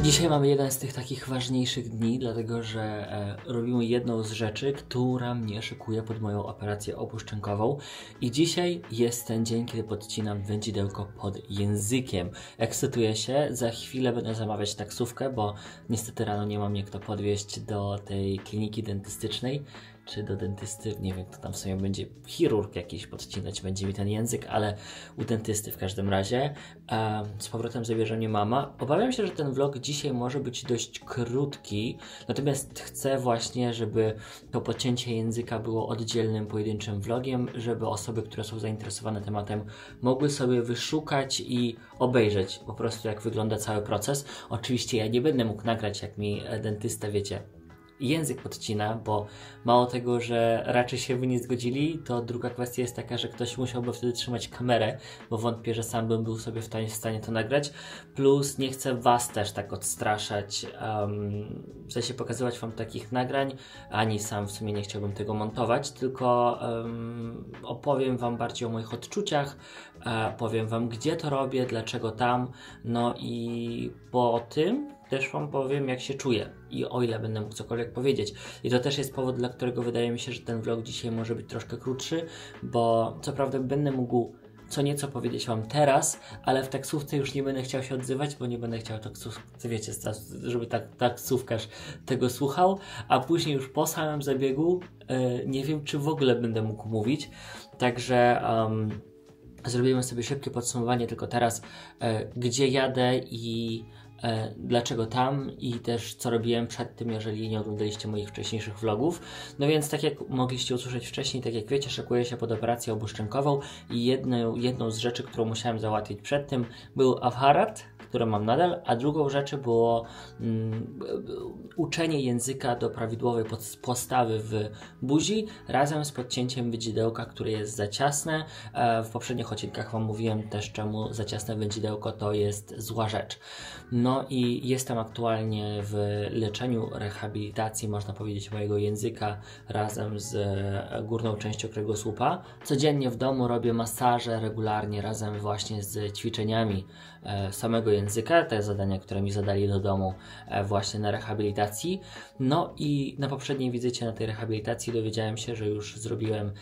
Dzisiaj mamy jeden z tych takich ważniejszych dni, dlatego że robimy jedną z rzeczy, która mnie szykuje pod moją operację opuszczenkową. I dzisiaj jest ten dzień, kiedy podcinam wędzidełko pod językiem. Ekscytuję się, za chwilę będę zamawiać taksówkę, bo niestety rano nie ma mnie kto podwieźć do tej kliniki dentystycznej. Czy do dentysty, nie wiem kto tam w sumie będzie, chirurg jakiś podcinać będzie mi ten język, ale u dentysty w każdym razie. Z powrotem zabierze mnie mama. Obawiam się, że ten vlog dzisiaj może być dość krótki, natomiast chcę właśnie, żeby to podcięcie języka było oddzielnym, pojedynczym vlogiem, żeby osoby, które są zainteresowane tematem, mogły sobie wyszukać i obejrzeć po prostu, jak wygląda cały proces. Oczywiście ja nie będę mógł nagrać, jak mi dentysta, wiecie, język podcina, bo mało tego, że raczej się by nie zgodzili, to druga kwestia jest taka, że ktoś musiałby wtedy trzymać kamerę, bo wątpię, że sam bym był sobie w stanie to nagrać, plus nie chcę was też tak odstraszać, w sensie pokazywać wam takich nagrań, ani sam w sumie nie chciałbym tego montować, tylko opowiem wam bardziej o moich odczuciach, powiem wam, gdzie to robię, dlaczego tam, no i po tym też wam powiem, jak się czuję i o ile będę mógł cokolwiek powiedzieć. I to też jest powód, dla którego wydaje mi się, że ten vlog dzisiaj może być troszkę krótszy, bo co prawda będę mógł co nieco powiedzieć wam teraz, ale w taksówce już nie będę chciał się odzywać, bo nie będę chciał wiecie, żeby taksówkarz tego słuchał, a później już po samym zabiegu nie wiem, czy w ogóle będę mógł mówić. Także zrobimy sobie szybkie podsumowanie tylko teraz, gdzie jadę i dlaczego tam i też co robiłem przed tym, jeżeli nie oglądaliście moich wcześniejszych vlogów. No więc tak jak mogliście usłyszeć wcześniej, tak jak wiecie, szykuję się pod operację obuszczenkową i jedną z rzeczy, którą musiałem załatwić przed tym, był aparat, które mam nadal, a drugą rzeczą było uczenie języka do prawidłowej postawy w buzi razem z podcięciem wędzidełka, które jest za ciasne. W poprzednich odcinkach wam mówiłem też, czemu za ciasne wędzidełko to jest zła rzecz. No i jestem aktualnie w leczeniu, rehabilitacji, można powiedzieć, mojego języka razem z górną częścią kręgosłupa. Codziennie w domu robię masaże regularnie razem właśnie z ćwiczeniami samego języka, te zadania, które mi zadali do domu właśnie na rehabilitacji. No i na poprzedniej wizycie na tej rehabilitacji dowiedziałem się, że już zrobiłem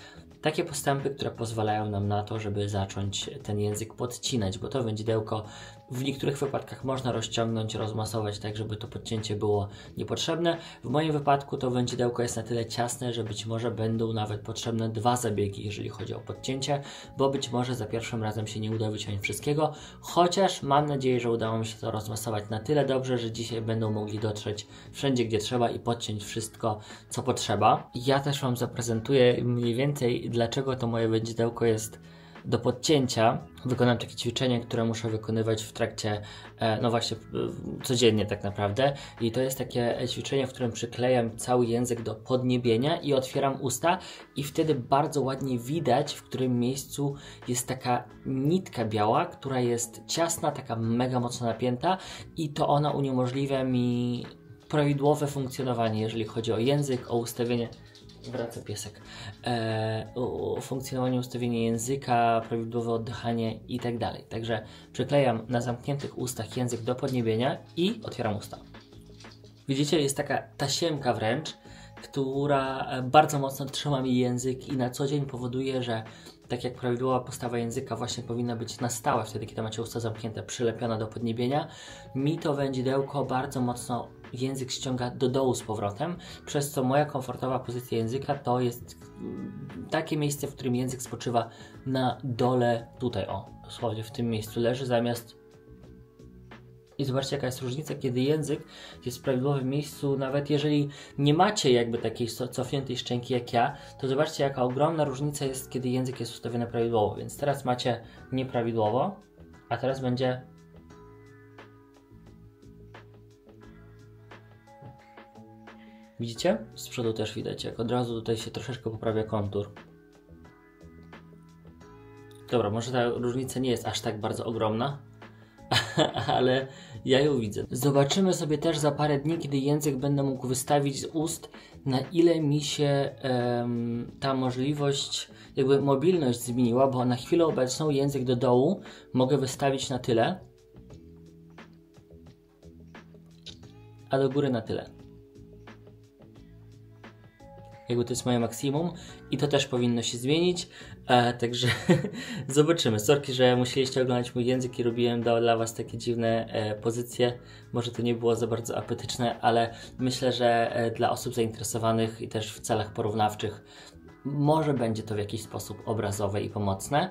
takie postępy, które pozwalają nam na to, żeby zacząć ten język podcinać, bo to wędzidełko w niektórych wypadkach można rozciągnąć, rozmasować tak, żeby to podcięcie było niepotrzebne. W moim wypadku to wędzidełko jest na tyle ciasne, że być może będą nawet potrzebne 2 zabiegi, jeżeli chodzi o podcięcie, bo być może za pierwszym razem się nie uda wyciąć wszystkiego, chociaż mam nadzieję, że udało mi się to rozmasować na tyle dobrze, że dzisiaj będą mogli dotrzeć wszędzie, gdzie trzeba i podciąć wszystko, co potrzeba. Ja też wam zaprezentuję mniej więcej, dlaczego to moje wędzidełko jest do podcięcia. Wykonam takie ćwiczenie, które muszę wykonywać w trakcie, no właśnie, codziennie tak naprawdę. I to jest takie ćwiczenie, w którym przyklejam cały język do podniebienia i otwieram usta i wtedy bardzo ładnie widać, w którym miejscu jest taka nitka biała, która jest ciasna, taka mega mocno napięta i to ona uniemożliwia mi prawidłowe funkcjonowanie, jeżeli chodzi o język, o ustawienie. Wraca piesek. O funkcjonowaniu, ustawienie języka, prawidłowe oddychanie i tak dalej. Także przyklejam na zamkniętych ustach język do podniebienia i otwieram usta. Widzicie, jest taka tasiemka wręcz, która bardzo mocno trzyma mi język i na co dzień powoduje, że tak jak prawidłowa postawa języka właśnie powinna być na stałe, wtedy kiedy macie usta zamknięte, przylepiona do podniebienia, mi to wędzidełko bardzo mocno język ściąga do dołu z powrotem, przez co moja komfortowa pozycja języka to jest takie miejsce, w którym język spoczywa na dole, tutaj o, dosłownie w tym miejscu leży, zamiast. I zobaczcie, jaka jest różnica, kiedy język jest w prawidłowym miejscu, nawet jeżeli nie macie jakby takiej cofniętej szczęki jak ja, to zobaczcie, jaka ogromna różnica jest, kiedy język jest ustawiony prawidłowo. Więc teraz macie nieprawidłowo, a teraz będzie. Widzicie? Z przodu też widać, jak od razu tutaj się troszeczkę poprawia kontur. Dobra, może ta różnica nie jest aż tak bardzo ogromna, ale ja ją widzę. Zobaczymy sobie też za parę dni, kiedy język będę mógł wystawić z ust, na ile mi się ta możliwość, jakby mobilność zmieniła, bo na chwilę obecną język do dołu mogę wystawić na tyle a do góry na tyle. Jakby to jest moje maksimum i to też powinno się zmienić, także zobaczymy. Sorki, że musieliście oglądać mój język i robiłem dla Was takie dziwne pozycje. Może to nie było za bardzo apetyczne, ale myślę, że dla osób zainteresowanych i też w celach porównawczych może będzie to w jakiś sposób obrazowe i pomocne.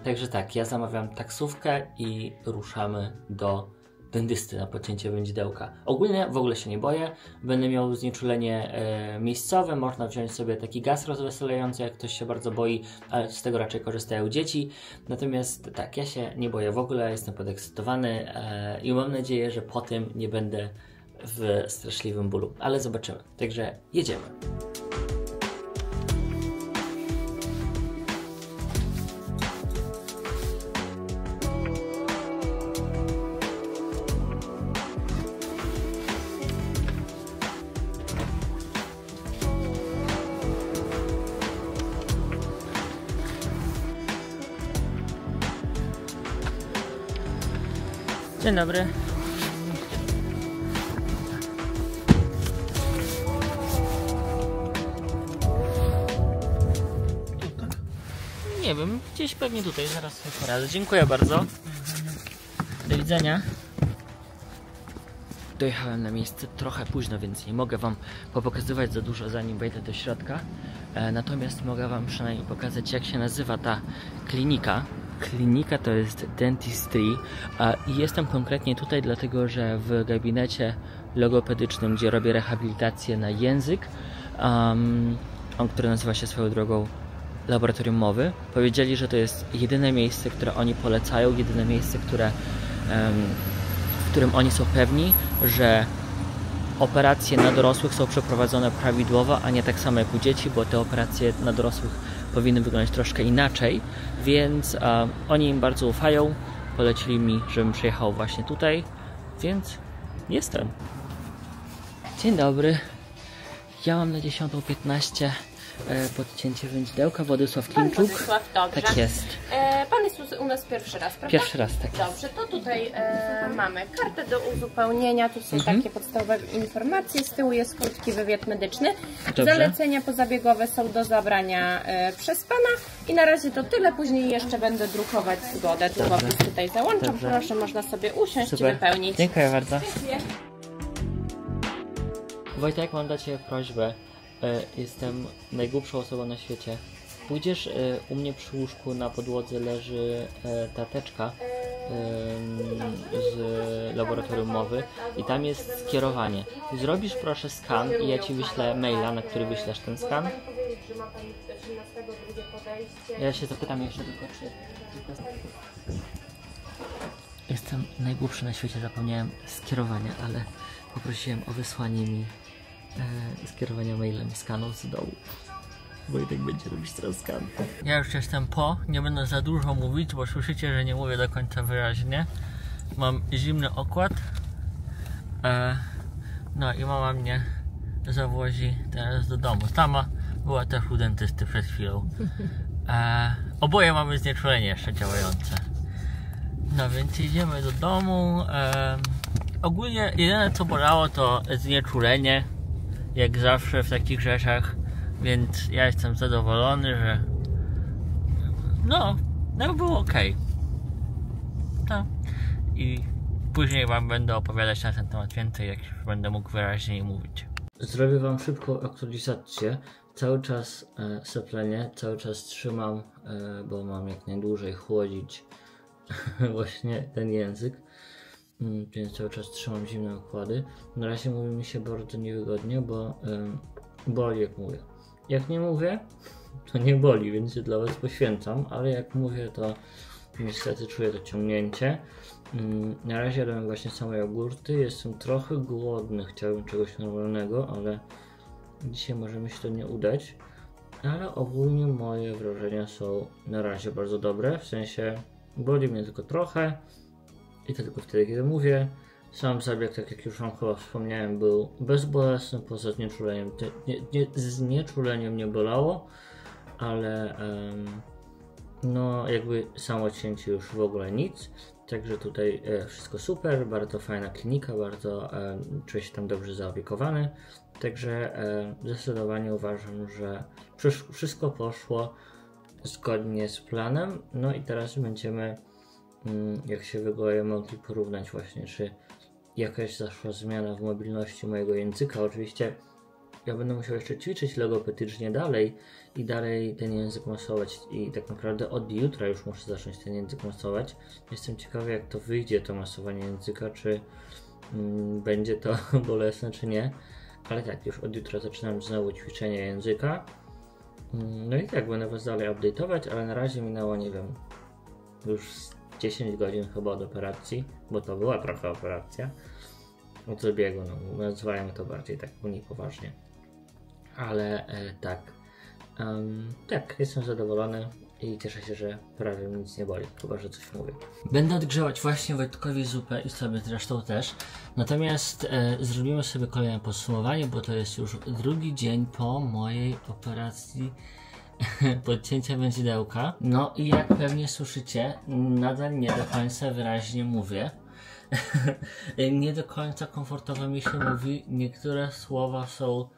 Także tak, ja zamawiam taksówkę i ruszamy do dentysty na podcięcie wędzidełka. Ogólnie w ogóle się nie boję. Będę miał znieczulenie miejscowe. Można wziąć sobie taki gaz rozweselający, jak ktoś się bardzo boi, ale z tego raczej korzystają dzieci. Natomiast tak, ja się nie boję w ogóle. Jestem podekscytowany i mam nadzieję, że po tym nie będę w straszliwym bólu. Ale zobaczymy. Także jedziemy. Dzień dobry. Nie wiem, gdzieś pewnie tutaj, zaraz sobie poradzę. Dziękuję bardzo. Do widzenia. Dojechałem na miejsce trochę późno, więc nie mogę Wam popokazywać za dużo, zanim wejdę do środka. Natomiast mogę Wam przynajmniej pokazać, jak się nazywa ta klinika. Klinika to jest Dentistry i jestem konkretnie tutaj dlatego, że w gabinecie logopedycznym, gdzie robię rehabilitację na język, który nazywa się swoją drogą Laboratorium Mowy, powiedzieli, że to jest jedyne miejsce, które oni polecają, jedyne miejsce, w którym oni są pewni, że operacje na dorosłych są przeprowadzone prawidłowo, a nie tak samo jak u dzieci, bo te operacje na dorosłych powinny wyglądać troszkę inaczej, więc oni im bardzo ufają, polecili mi, żebym przyjechał właśnie tutaj, więc jestem. Dzień dobry, ja mam na 10:15 podcięcie wędzidełka. Władysław Klimczuk. Pan Władysław, dobrze. Tak jest. Pan jest u nas pierwszy raz, prawda? Pierwszy raz, tak jest. Dobrze, to tutaj mamy kartę do uzupełnienia. Tu są takie podstawowe informacje. Z tyłu jest krótki wywiad medyczny. Dobrze. Zalecenia pozabiegowe są do zabrania przez Pana. I na razie to tyle. Później jeszcze będę drukować zgodę. Długopis tutaj załączam. Dobrze. Proszę, można sobie usiąść Super. i wypełnić. Dziękuję bardzo. Dziękuję. Wojtek, mam do Ciebie prośbę. Jestem najgłupszą osobą na świecie. Pójdziesz u mnie przy łóżku, na podłodze leży ta teczka z laboratorium mowy i tam jest skierowanie. Zrobisz proszę skan i ja Ci wyślę maila, na który wyślesz ten skan. Ja się zapytam jeszcze tylko, czy... Jestem najgłupszy na świecie, zapomniałem skierowania, ale poprosiłem o wysłanie mi skierowania mailem skanów z dołu. Wojtek będzie robić teraz skan. Ja już jestem po, nie będę za dużo mówić, bo słyszycie, że nie mówię do końca wyraźnie. Mam zimny okład. No i mama mnie zawozi teraz do domu. Sama była też u dentysty przed chwilą. Oboje mamy znieczulenie jeszcze działające. No więc idziemy do domu. Ogólnie jedyne co bolało to znieczulenie, jak zawsze w takich rzeczach, więc ja jestem zadowolony, że no było ok. No i później Wam będę opowiadać na ten temat więcej, jak będę mógł wyraźniej mówić. Zrobię Wam szybką aktualizację. Cały czas soplenie, cały czas trzymam, bo mam jak najdłużej chłodzić właśnie ten język, więc cały czas trzymam zimne okłady. Na razie mówi mi się bardzo niewygodnie, bo boli jak mówię. Jak nie mówię, to nie boli, więc się dla Was poświęcam, ale jak mówię, to niestety czuję to ciągnięcie. Na razie jadłem właśnie same jogurty, jestem trochę głodny, chciałbym czegoś normalnego, ale dzisiaj może mi się to nie udać. Ale ogólnie moje wrażenia są na razie bardzo dobre, w sensie boli mnie tylko trochę i to tylko wtedy, kiedy mówię. Sam zabieg, tak jak już Wam chyba wspomniałem, był bezbolesny, poza znieczuleniem. Znieczuleniem nie bolało, ale no jakby samo cięcie już w ogóle nic. Także tutaj wszystko super, bardzo fajna klinika, bardzo czuję się tam dobrze zaopiekowany. Także zdecydowanie uważam, że wszystko poszło zgodnie z planem. No i teraz będziemy, jak się wygoję, mogli porównać właśnie, czy jakaś zaszła zmiana w mobilności mojego języka. Oczywiście ja będę musiał jeszcze ćwiczyć logopedycznie dalej i dalej ten język masować i tak naprawdę od jutra już muszę zacząć ten język masować. Jestem ciekawy, jak to wyjdzie, to masowanie języka, czy będzie to bolesne, czy nie. Ale tak, już od jutra zaczynam znowu ćwiczenie języka. No i tak, będę was dalej update'ować, ale na razie minęło, nie wiem, już 10 godzin chyba od operacji, bo to była trochę operacja. Od zabiegu, no nazywają to bardziej tak mniej poważnie. Ale tak, jestem zadowolony i cieszę się, że prawie nic nie boli, chyba że coś mówię. Będę odgrzewać właśnie Wojtkowi zupę i sobie zresztą też. Natomiast zrobimy sobie kolejne podsumowanie, bo to jest już drugi dzień po mojej operacji podcięcia wędzidełka. No i jak pewnie słyszycie, nadal nie do końca wyraźnie mówię. Nie do końca komfortowo mi się mówi, niektóre słowa są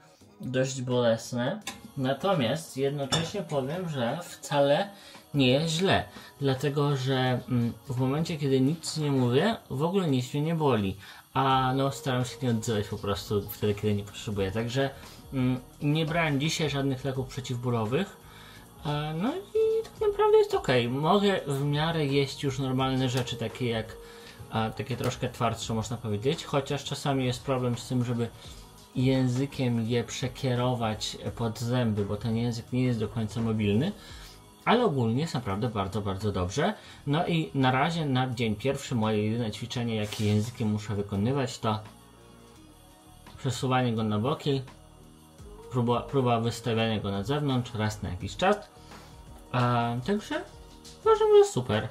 dość bolesne, natomiast jednocześnie powiem, że wcale nie jest źle, dlatego że w momencie, kiedy nic nie mówię, w ogóle nic mnie nie boli, a no staram się nie odzywać po prostu wtedy, kiedy nie potrzebuję, także nie brałem dzisiaj żadnych leków przeciwbólowych, no i tak naprawdę jest ok, mogę w miarę jeść już normalne rzeczy, takie jak takie troszkę twardsze można powiedzieć, chociaż czasami jest problem z tym, żeby językiem je przekierować pod zęby, bo ten język nie jest do końca mobilny, ale ogólnie jest naprawdę bardzo, bardzo dobrze. No i na razie na dzień pierwszy moje jedyne ćwiczenie, jakie językiem muszę wykonywać, to przesuwanie go na boki, próba wystawiania go na zewnątrz raz na jakiś czas. Także uważam, że super.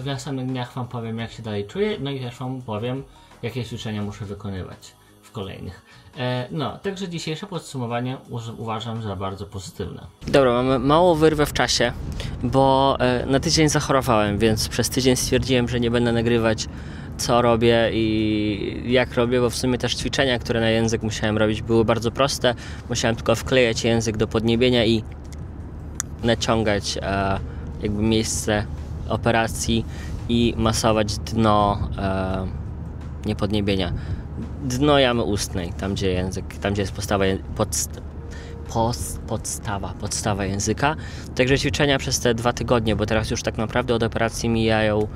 W następnych dniach wam powiem, jak się dalej czuję, no i też wam powiem, jakie ćwiczenia muszę wykonywać w kolejnych. No, także dzisiejsze podsumowanie uważam za bardzo pozytywne. Dobra, mamy małą wyrwę w czasie, bo na tydzień zachorowałem, więc przez tydzień stwierdziłem, że nie będę nagrywać, co robię i jak robię, bo w sumie też ćwiczenia, które na język musiałem robić, były bardzo proste. Musiałem tylko wklejać język do podniebienia i naciągać jakby miejsce operacji i masować dno nie podniebienia, dno jamy ustnej, tam gdzie język, tam gdzie jest podstawa języka. Także ćwiczenia przez te 2 tygodnie, bo teraz już tak naprawdę od operacji mijają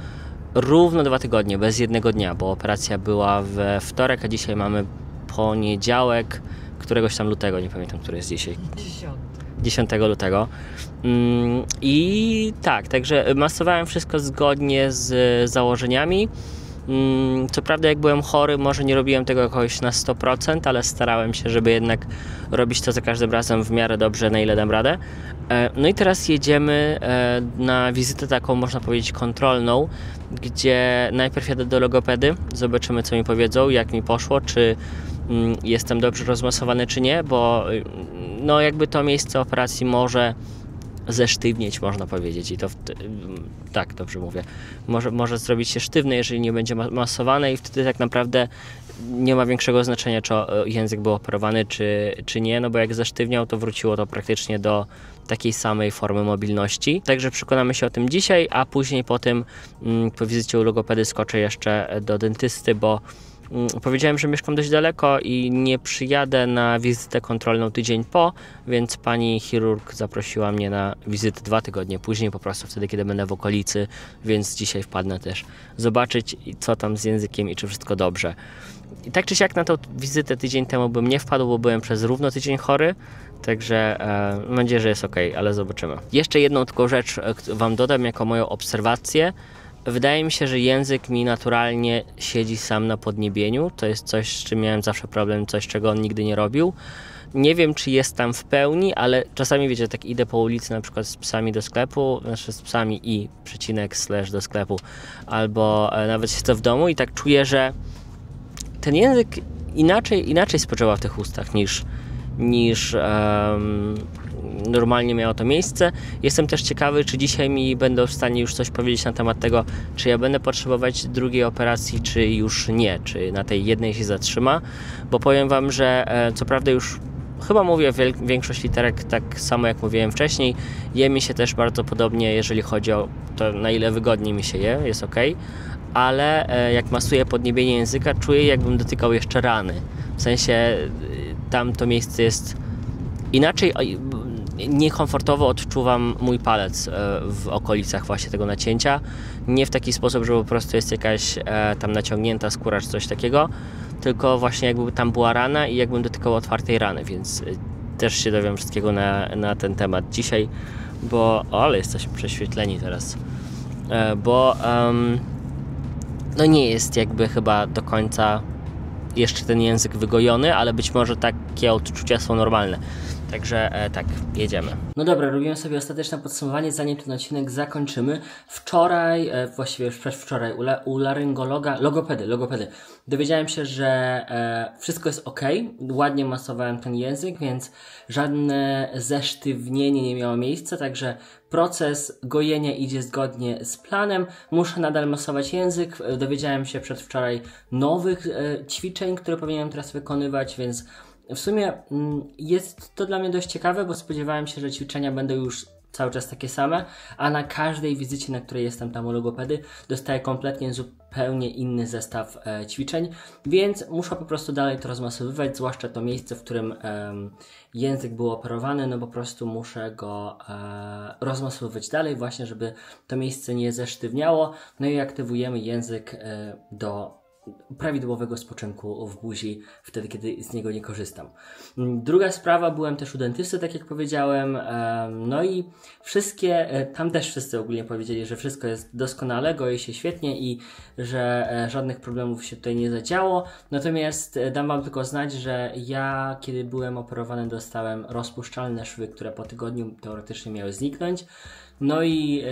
równo 2 tygodnie, bez jednego dnia, bo operacja była we wtorek, a dzisiaj mamy poniedziałek, któregoś tam lutego, nie pamiętam, który jest dzisiaj. 10 lutego. I tak, także masowałem wszystko zgodnie z założeniami. Co prawda jak byłem chory, może nie robiłem tego jakoś na 100%, ale starałem się, żeby jednak robić to za każdym razem w miarę dobrze, na ile dam radę. No i teraz jedziemy na wizytę taką, można powiedzieć, kontrolną, gdzie najpierw jadę do logopedy, zobaczymy, co mi powiedzą, jak mi poszło, czy jestem dobrze rozmasowany, czy nie, bo no jakby to miejsce operacji może zesztywnieć, można powiedzieć, i to tak, dobrze mówię, może zrobić się sztywne, jeżeli nie będzie masowane, i wtedy tak naprawdę nie ma większego znaczenia, czy język był operowany, czy nie, no bo jak zesztywniał, to wróciło to praktycznie do takiej samej formy mobilności. Także przekonamy się o tym dzisiaj, a później po tym, po wizycie u logopedy, skoczę jeszcze do dentysty, bo powiedziałem, że mieszkam dość daleko i nie przyjadę na wizytę kontrolną tydzień po, więc pani chirurg zaprosiła mnie na wizytę 2 tygodnie później, po prostu wtedy, kiedy będę w okolicy, więc dzisiaj wpadnę też zobaczyć, co tam z językiem i czy wszystko dobrze. I tak czy siak na tą wizytę tydzień temu bym nie wpadł, bo byłem przez równo tydzień chory, także mam nadzieję, że jest ok, ale zobaczymy. Jeszcze jedną tylko rzecz wam dodam jako moją obserwację. Wydaje mi się, że język mi naturalnie siedzi sam na podniebieniu. To jest coś, z czym miałem zawsze problem, coś, czego on nigdy nie robił. Nie wiem, czy jest tam w pełni, ale czasami, wiecie, tak idę po ulicy na przykład z psami do sklepu, znaczy z psami i / do sklepu, albo nawet siedzę w domu i tak czuję, że ten język inaczej spoczywa w tych ustach niż normalnie miało to miejsce. Jestem też ciekawy, czy dzisiaj mi będą w stanie już coś powiedzieć na temat tego, czy ja będę potrzebować drugiej operacji, czy już nie, czy na tej jednej się zatrzyma, bo powiem Wam, że co prawda już chyba mówię większość literek tak samo jak mówiłem wcześniej, je mi się też bardzo podobnie, jeżeli chodzi o to, na ile wygodnie mi się je, jest ok, ale jak masuję podniebienie języka, czuję, jakbym dotykał jeszcze rany. W sensie tam to miejsce jest inaczej, niekomfortowo odczuwam mój palec w okolicach właśnie tego nacięcia. Nie w taki sposób, że po prostu jest jakaś tam naciągnięta skóra czy coś takiego, tylko właśnie jakby tam była rana i jakbym dotykał otwartej rany, więc też się dowiem wszystkiego na ten temat dzisiaj, bo ale jesteśmy prześwietleni teraz, bo no nie jest jakby chyba do końca jeszcze ten język wygojony, ale być może takie odczucia są normalne. Także tak, jedziemy. No dobra, robimy sobie ostateczne podsumowanie, zanim ten odcinek zakończymy. Wczoraj, właściwie już przedwczoraj, u logopedy, dowiedziałem się, że wszystko jest ok, ładnie masowałem ten język, więc żadne zesztywnienie nie miało miejsca, także proces gojenia idzie zgodnie z planem. Muszę nadal masować język. Dowiedziałem się przedwczoraj nowych ćwiczeń, które powinienem teraz wykonywać, więc w sumie jest to dla mnie dość ciekawe, bo spodziewałem się, że ćwiczenia będą już cały czas takie same, a na każdej wizycie, na której jestem tam u logopedy, dostaję zupełnie inny zestaw ćwiczeń, więc muszę po prostu dalej to rozmasowywać, zwłaszcza to miejsce, w którym język był operowany, no po prostu muszę go rozmasowywać dalej właśnie, żeby to miejsce nie zesztywniało, no i aktywujemy język do prawidłowego spoczynku w buzi wtedy, kiedy z niego nie korzystam. Druga sprawa, byłem też u dentysty, tak jak powiedziałem, no i tam też wszyscy ogólnie powiedzieli, że wszystko jest doskonale, goi się świetnie i że żadnych problemów się tutaj nie zadziało, natomiast dam Wam tylko znać, że ja, kiedy byłem operowany, dostałem rozpuszczalne szwy, które po tygodniu teoretycznie miały zniknąć, no i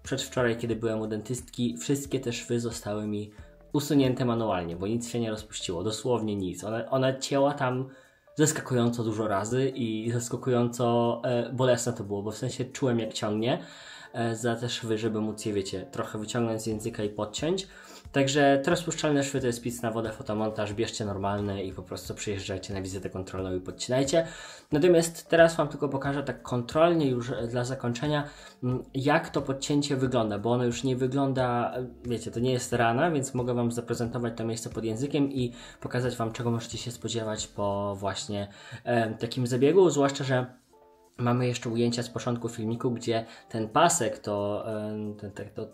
przedwczoraj, kiedy byłem u dentystki, wszystkie te szwy zostały mi usunięte manualnie, bo nic się nie rozpuściło, dosłownie nic. Ona cięła tam zaskakująco dużo razy i zaskakująco bolesne to było, bo w sensie czułem, jak ciągnie za te szwy, żeby móc je, wiecie, trochę wyciągnąć z języka i podciąć. Także te rozpuszczalne szwy to jest pic na wodę, fotomontaż, bierzcie normalne i po prostu przyjeżdżajcie na wizytę kontrolną i podcinajcie. Natomiast teraz Wam tylko pokażę tak kontrolnie już dla zakończenia, jak to podcięcie wygląda, bo ono już nie wygląda, wiecie, to nie jest rana, więc mogę Wam zaprezentować to miejsce pod językiem i pokazać Wam, czego możecie się spodziewać po właśnie takim zabiegu, zwłaszcza, że mamy jeszcze ujęcia z początku filmiku, gdzie ten pasek, to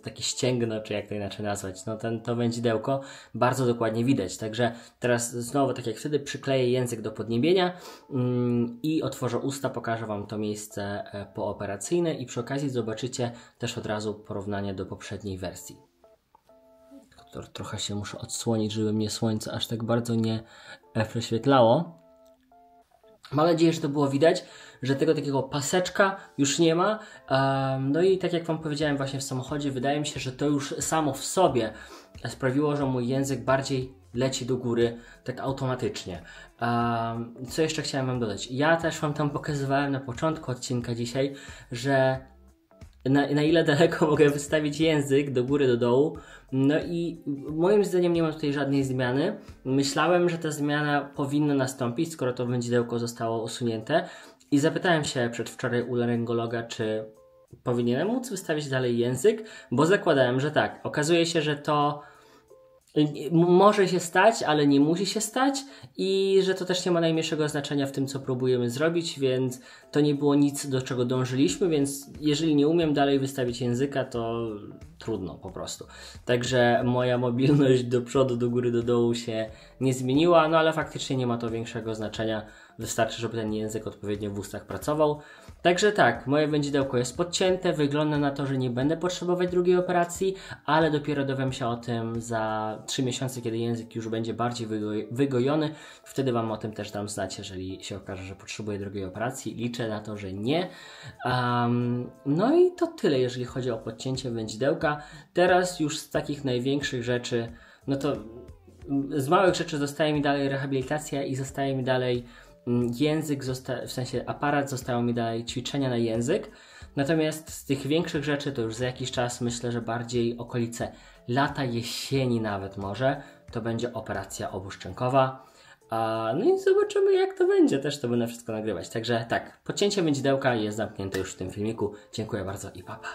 takie ścięgno, czy jak to inaczej nazwać, no to wędzidełko bardzo dokładnie widać. Także teraz znowu, tak jak wtedy, przykleję język do podniebienia i otworzę usta, pokażę Wam to miejsce pooperacyjne i przy okazji zobaczycie też od razu porównanie do poprzedniej wersji. Trochę się muszę odsłonić, żeby mnie słońce aż tak bardzo nie prześwietlało. Mam nadzieję, że to było widać, że tego takiego paseczka już nie ma. No i tak jak Wam powiedziałem właśnie w samochodzie, wydaje mi się, że to już samo w sobie sprawiło, że mój język bardziej leci do góry tak automatycznie. Co jeszcze chciałem Wam dodać? Ja też Wam tam pokazywałem na początku odcinka dzisiaj, że na ile daleko mogę wystawić język do góry, do dołu. No i moim zdaniem nie ma tutaj żadnej zmiany. Myślałem, że ta zmiana powinna nastąpić, skoro to wędzidełko zostało usunięte. I zapytałem się przedwczoraj u laryngologa, czy powinienem móc wystawić dalej język, bo zakładałem, że tak. Okazuje się, że to może się stać, ale nie musi się stać i że to też nie ma najmniejszego znaczenia w tym, co próbujemy zrobić, więc to nie było nic, do czego dążyliśmy, więc jeżeli nie umiem dalej wystawić języka, to trudno po prostu. Także moja mobilność do przodu, do góry, do dołu się nie zmieniła, no ale faktycznie nie ma to większego znaczenia. Wystarczy, żeby ten język odpowiednio w ustach pracował. Także tak, moje wędzidełko jest podcięte, wygląda na to, że nie będę potrzebować drugiej operacji, ale dopiero dowiem się o tym za 3 miesiące, kiedy język już będzie bardziej wygojony. Wtedy Wam o tym też dam znać, jeżeli się okaże, że potrzebuję drugiej operacji. Liczę na to, że nie. No i to tyle, jeżeli chodzi o podcięcie wędzidełka. Teraz już z takich największych rzeczy, no to z małych rzeczy zostaje mi dalej rehabilitacja i zostaje mi dalej język, w sensie aparat zostało mi dalej ćwiczenia na język. Natomiast z tych większych rzeczy to już za jakiś czas, myślę, że bardziej okolice lata, jesieni nawet może, to będzie operacja obuszczynkowa. No i zobaczymy, jak to będzie, też to będę wszystko nagrywać. Także tak, podcięcie wędzidełka jest zamknięte już w tym filmiku. Dziękuję bardzo i pa pa.